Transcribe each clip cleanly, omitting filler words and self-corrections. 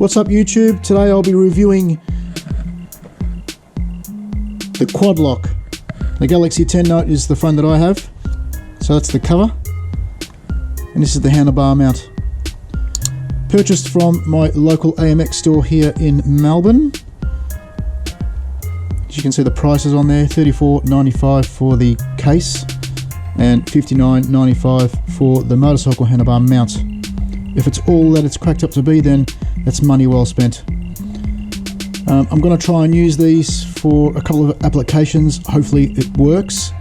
What's up YouTube? Today I'll be reviewing the QuadLock. The Galaxy 10 Note is the phone that I have. So that's the cover. And this is the handlebar mount. Purchased from my local AMX store here in Melbourne. As you can see the prices on there, $34.95 for the case and $59.95 for the motorcycle handlebar mount. If it's all that it's cracked up to be, then that's money well spent. I'm going to try and use these for a couple of applications. Hopefully it works.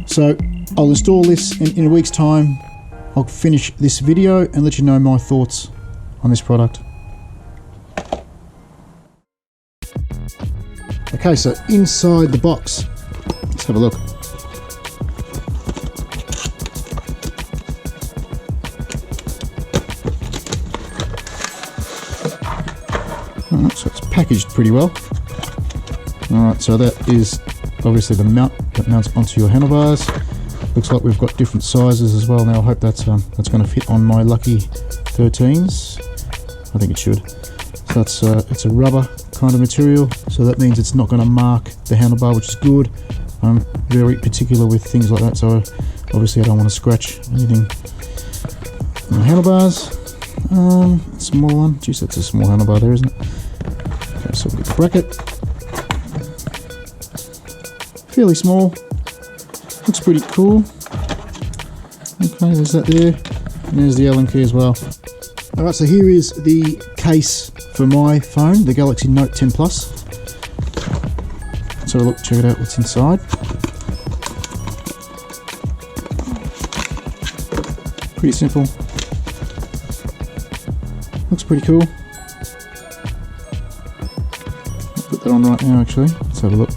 So I'll install this in a week's time. I'll finish this video and let you know my thoughts on this product. Okay, so inside the box, let's have a look. Alright, so it's packaged pretty well. Alright, so that is obviously the mount that mounts onto your handlebars. Looks like we've got different sizes as well. Now I hope that's going to fit on my lucky 13s. I think it should. So it's a rubber kind of material, so that means it's not going to mark the handlebar, which is good. I'm very particular with things like that, so obviously I don't want to scratch anything on the handlebars. Small one. Geez, that's a small handlebar there, isn't it? Okay, so we've got the bracket. Fairly small. Looks pretty cool. Okay, there's that there. And there's the Allen key as well. Alright, so here is the case for my phone, the Galaxy Note 10 Plus. Let's have a look, check it out what's inside. Pretty simple. Looks pretty cool. I'll put that on right now actually. Let's have a look.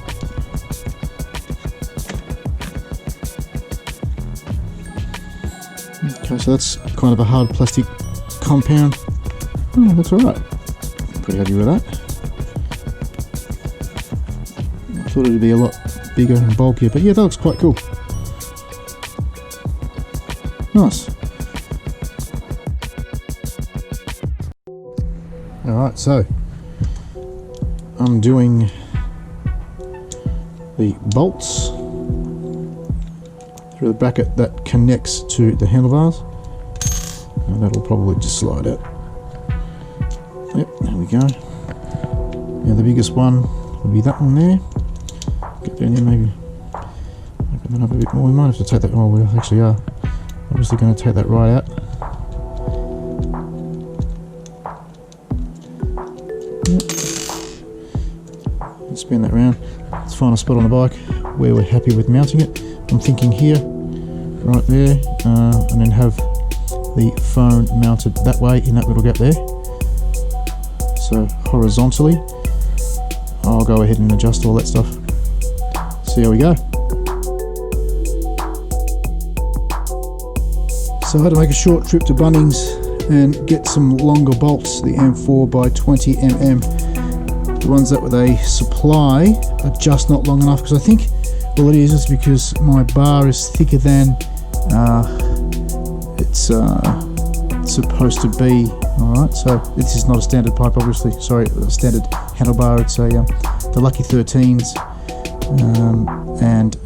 Okay, so that's kind of a hard plastic compound. Oh, that's alright. Pretty happy with that. I thought it'd be a lot bigger and bulkier, but yeah, that looks quite cool. Nice. Alright, so I'm doing the bolts through the bracket that connects to the handlebars, and that'll probably just slide out. Yep, there we go. Now the biggest one will be that one there. Get down there, maybe open that up a bit more. We might have to take that. Oh, we actually are obviously going to take that right out. Yep. Spin that round. Let's find a spot on the bike where we're happy with mounting it. I'm thinking here, right there, and then have the phone mounted that way in that little gap there. So horizontally, I'll go ahead and adjust all that stuff. See how we go. So I had to make a short trip to Bunnings and get some longer bolts, the M4 by 20 mm. The ones that they supply are just not long enough, because I think all it is because my bar is thicker than it's supposed to be. Alright, so this is not a standard pipe, obviously. Sorry, a standard handlebar. It's the Lucky 13s, and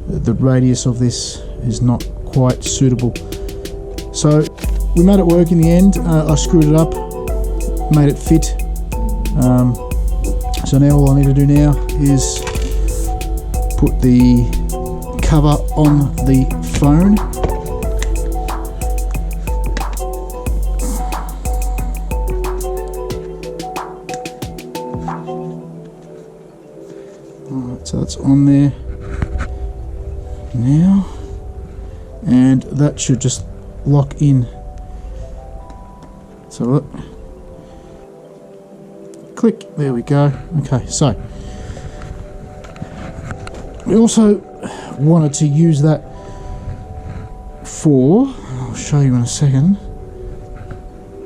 the radius of this is not quite suitable. So we made it work in the end. I screwed it up, made it fit. So now all I need to do now is put the cover on the phone. Alright, so that's on there now, and that should just lock in. So look, click, there we go. Okay, so we also wanted to use that for, I'll show you in a second,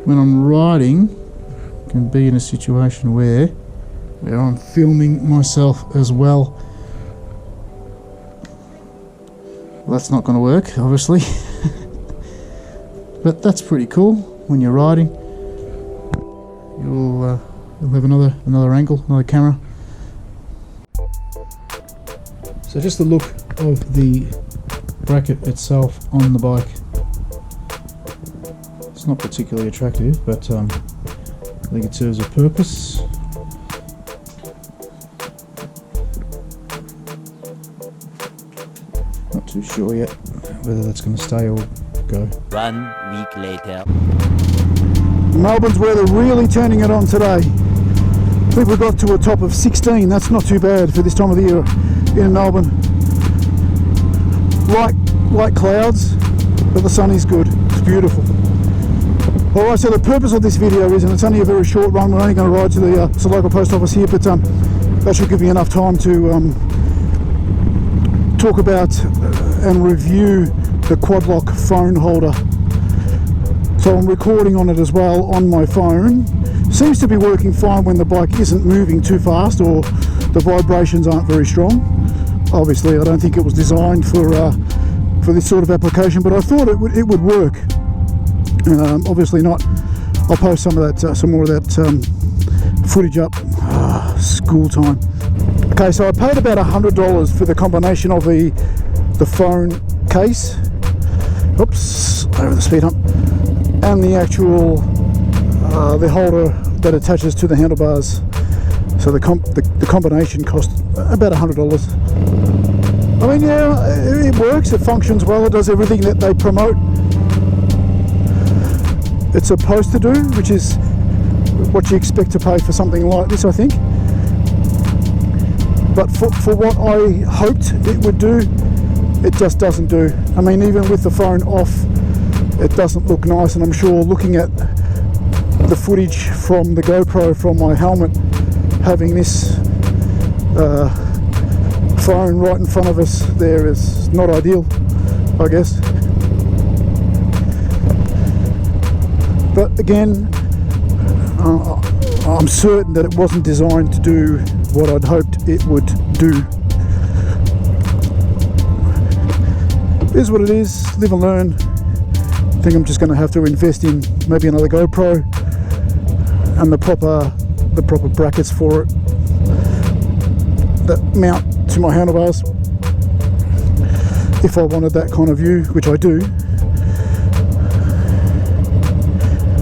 when I'm riding, I can be in a situation where I'm filming myself as well. Well, that's not going to work, obviously. But that's pretty cool when you're riding. you'll have another angle, another camera. So just the look of the bracket itself on the bike. It's not particularly attractive, but I think it serves a purpose. Not too sure yet whether that's going to stay or go. 1 week later. Melbourne's where they're really turning it on today. I think we got to a top of 16. That's not too bad for this time of the year in Melbourne. Light clouds, but the sun is good. It's beautiful. Alright, so the purpose of this video is, and it's only a very short run, we're only going to ride to the local post office here, but that should give me enough time to talk about and review the QuadLock phone holder. So I'm recording on it as well on my phone. Seems to be working fine when the bike isn't moving too fast or the vibrations aren't very strong. Obviously I don't think it was designed for this sort of application, but I thought it would work. Obviously not. I'll post some of that, some more of that footage up. School time. Okay, so I paid about $100 for the combination of the phone case. Oops, over the speed hump. And the actual the holder that attaches to the handlebars. So the combination cost about $100. I mean, yeah, it works, it functions well, it does everything that they promote it's supposed to do, which is what you expect to pay for something like this, I think. But for what I hoped it would do, it just doesn't do. I mean, even with the phone off, it doesn't look nice, and I'm sure looking at the footage from the GoPro from my helmet, having this phone right in front of us there is not ideal, I guess. But again, I'm certain that it wasn't designed to do what I'd hoped it would do. It is what it is, live and learn. I think I'm just going to have to invest in maybe another GoPro and the proper brackets for it that mount to my handlebars if I wanted that kind of view, which I do.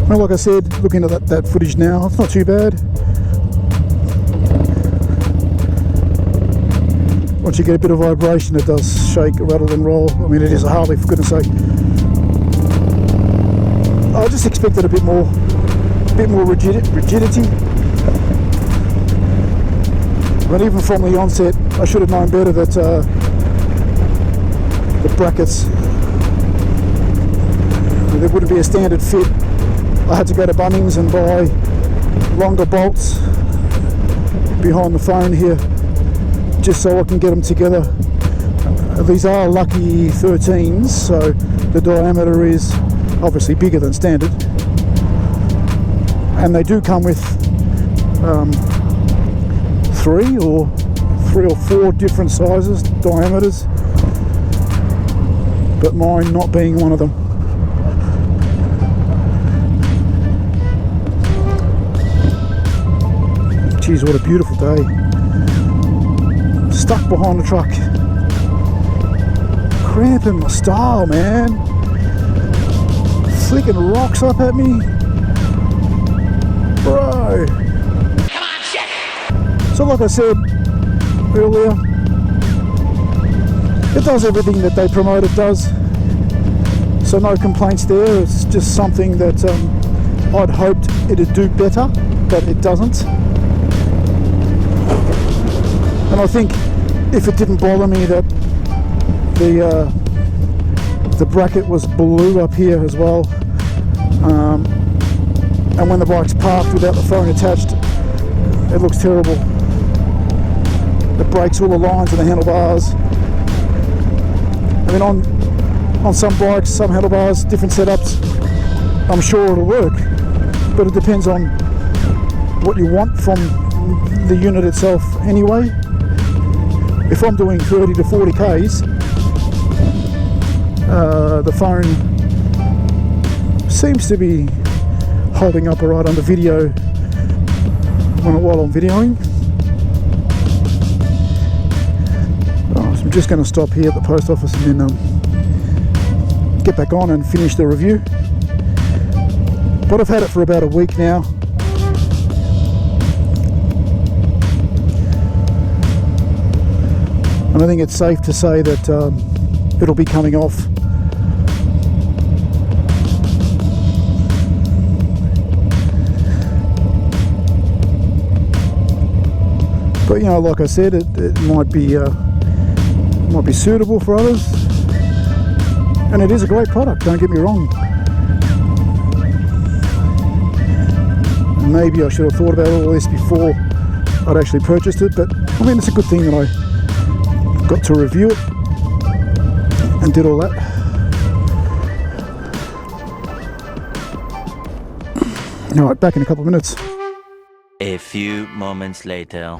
Well, like I said, looking at that footage now, it's not too bad. Once you get a bit of vibration, it does shake, rattle and roll. I mean, it is a Harley, for goodness sake. I just expected a bit more rigidity. But even from the onset, I should have known better that the brackets, there wouldn't be a standard fit. I had to go to Bunnings and buy longer bolts behind the phone here, just so I can get them together. These are lucky 13s, so the diameter is obviously bigger than standard, and they do come with three or four different sizes, diameters, but mine not being one of them. Geez, what a beautiful day. Stuck behind the truck. Cramping my style, man. Flicking rocks up at me. Bro. Come on, shit! So like I said earlier, it does everything that they promote it does. So no complaints there. It's just something that I'd hoped it'd do better, but it doesn't. And I think if it didn't bother me that the bracket was blue up here as well, and when the bike's parked without the phone attached, it looks terrible. It breaks all the lines of the handlebars. I mean, on some bikes, some handlebars, different setups, I'm sure it'll work, but it depends on what you want from the unit itself anyway. If I'm doing 30 to 40 Ks, the phone seems to be holding up alright on the video. on it while I'm videoing. So I'm just going to stop here at the post office and then get back on and finish the review. But I've had it for about a week now. And I think it's safe to say that it'll be coming off. But you know, like I said, it might be suitable for others, and it is a great product, don't get me wrong. Maybe I should have thought about all this before I'd actually purchased it, but I mean, it's a good thing that I got to review it and did all that. Alright, back in a couple of minutes. A few moments later.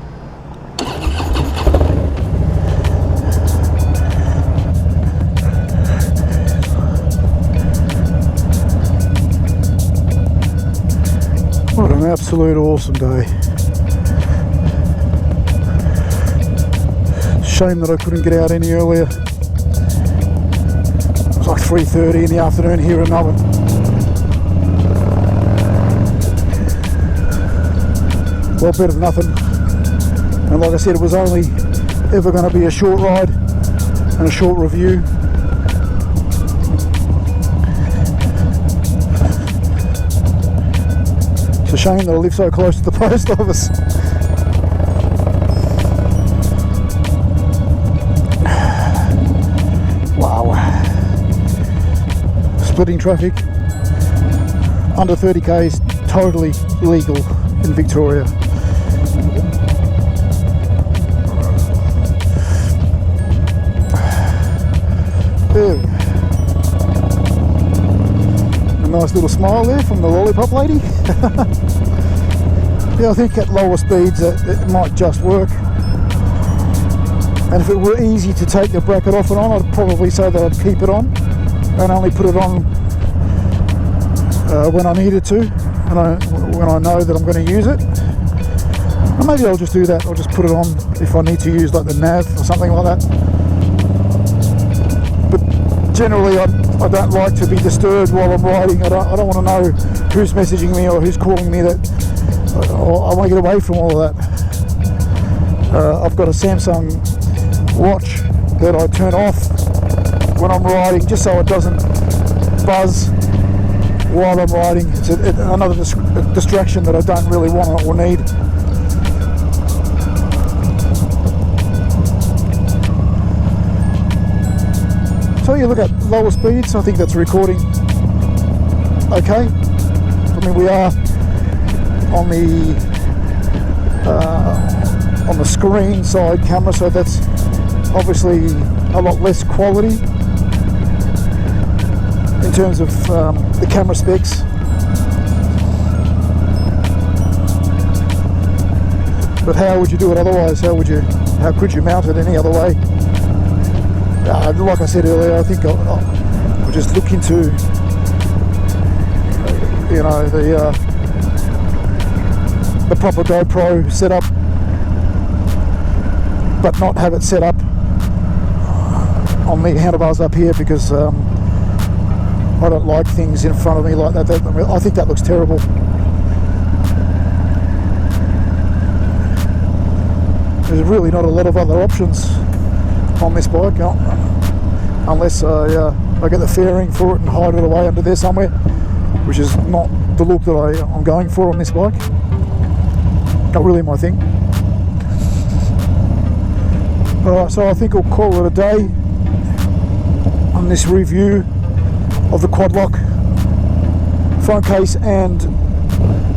What an absolute awesome day. Shame that I couldn't get out any earlier. It was like 3:30 in the afternoon here in Melbourne. Well, better than nothing. And like I said, it was only ever going to be a short ride and a short review. It's a shame that I live so close to the post office. Wow. Splitting traffic. Under 30k is totally legal in Victoria. There we go. A nice little smile there from the lollipop lady. Yeah, I think at lower speeds it might just work. And if it were easy to take the bracket off and on, I'd probably say that I'd keep it on and only put it on when I needed to, when I know that I'm going to use it. Or maybe I'll just do that. I'll just put it on if I need to use like the nav or something like that. But generally, I don't like to be disturbed while I'm riding. I don't want to know who's messaging me or who's calling me. That I want to get away from all of that. I've got a Samsung watch that I turn off when I'm riding, just so it doesn't buzz while I'm riding. It's another distraction that I don't really want or need. So you look at lower speeds, I think that's recording okay. I mean, we are on the screen side camera, so that's obviously a lot less quality in terms of the camera specs. But how would you do it otherwise? How could you mount it any other way? Like I said earlier, I think I'll just look into, you know, the proper GoPro setup, but not have it set up on the handlebars up here, because I don't like things in front of me like that. I think that looks terrible. There's really not a lot of other options on this bike, unless I get the fairing for it and hide it away under there somewhere, which is not the look that I'm going for on this bike. Not really my thing. Alright, so I think I'll call it a day on this review of the QuadLock phone case and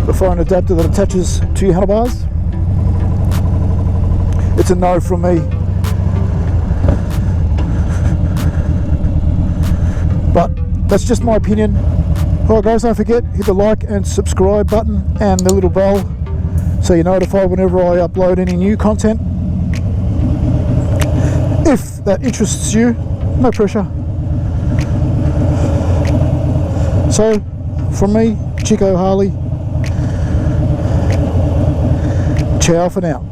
the phone adapter that attaches to your handlebars. It's a no from me. But that's just my opinion. Alright guys, don't forget, hit the like and subscribe button and the little bell so you're notified whenever I upload any new content. If that interests you, no pressure. So, from me, Chiko, Harley, Ciao for now.